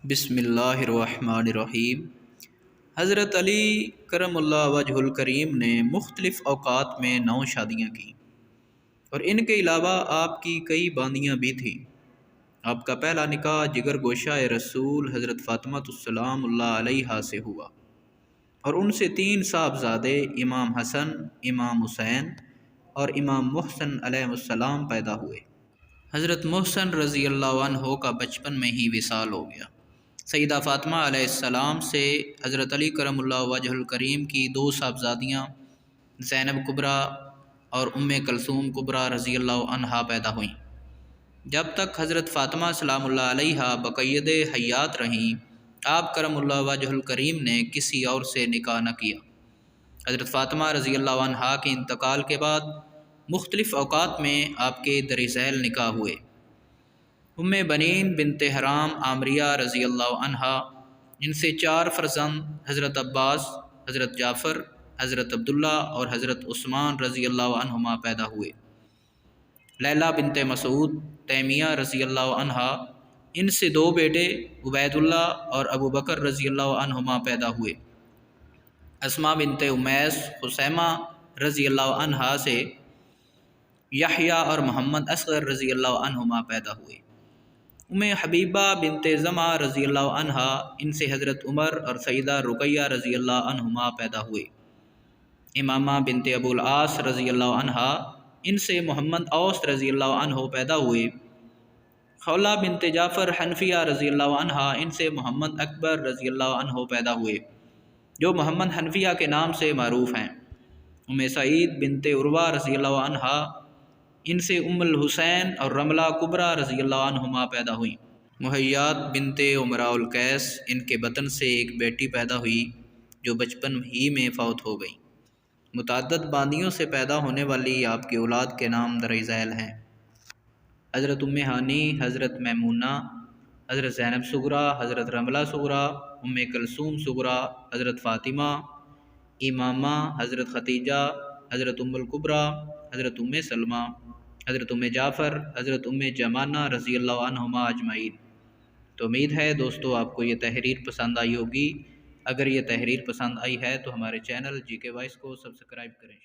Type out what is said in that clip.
بسم اللہ الرحمن الرحیم۔ حضرت علی کرم اللہ وجہ الکریم نے مختلف اوقات میں 9 شادیاں کی اور ان کے علاوہ آپ کی کئی باندیاں بھی تھیں۔ آپ کا پہلا نکاح جگر گوشہ رسول حضرت فاطمہ السلام اللہ علیہا سے ہوا اور ان سے 3 صاحبزادے امام حسن، امام حسین اور امام محسن علیہ السلام پیدا ہوئے۔ حضرت محسن رضی اللہ عنہ کا بچپن میں ہی وصال ہو گیا۔ سیدہ فاطمہ علیہ السلام سے حضرت علی کرم اللہ وجہ الکریم کی 2 صاحبزادیاں زینب کبریٰ اور ام کلثوم کبریٰ رضی اللہ عنہا پیدا ہوئیں۔ جب تک حضرت فاطمہ سلام اللہ علیہا بقید حیات رہیں، آپ کرم اللہ وجہ الکریم نے کسی اور سے نکاح نہ کیا۔ حضرت فاطمہ رضی اللہ عنہا کے انتقال کے بعد مختلف اوقات میں آپ کے در ذیل نکاح ہوئے۔ ام بنین بنت حرام عامریہ رضی اللہ عنہا، ان سے 4 فرزند حضرت عباس، حضرت جعفر، حضرت عبداللہ اور حضرت عثمان رضی اللہ عنہما پیدا ہوئے۔ لیلہ بنت مسعود تیمیہ رضی اللہ عنہا، ان سے 2 بیٹے عبید اللہ اور ابو بکر رضی اللہ عنہما پیدا ہوئے۔ اسماء بنت امیس خثیمہ رضی اللہ عنہا سے یحییٰ اور محمد اصغر رضی اللہ عنہما پیدا ہوئے۔ ام حبیبہ بنت زمع رضی اللہ عنہا، ان سے حضرت عمر اور سیدہ رقیہ رضی اللہ عنہما پیدا ہوئے۔ امامہ بنت ابو العاص رضی اللہ عنہا، ان سے محمد اوس رضی اللہ عنہ پیدا ہوئے۔ خولہ بنت جعفر حنفیہ رضی اللہ عنہا، ان سے محمد اکبر رضی اللہ عنہ پیدا ہوئے جو محمد حنفیہ کے نام سے معروف ہیں۔ ام سعید بنت عروہ رضی اللہ عنہا، ان سے ام الحسین اور رملہ کبریٰ رضی اللہ عنہما پیدا ہوئیں۔ مہیات بنت عمراء القیس، ان کے بطن سے ایک بیٹی پیدا ہوئی جو بچپن ہی میں فوت ہو گئی۔ متعدد باندیوں سے پیدا ہونے والی آپ کی اولاد کے نام در ذیل ہیں: حضرت ام ہانی، حضرت میمونہ، حضرت زینب صغریٰ، حضرت رملہ صغریٰ، ام کلثوم صغریٰ، حضرت فاطمہ امامہ، حضرت ختیجہ، حضرت ام الکبریٰ، حضرت ام سلمہ، حضرت ام جعفر، حضرت ام جمانہ رضی اللہ عنہما اجمعین۔ تو امید ہے دوستو آپ کو یہ تحریر پسند آئی ہوگی۔ اگر یہ تحریر پسند آئی ہے تو ہمارے چینل جی کے وائس کو سبسکرائب کریں۔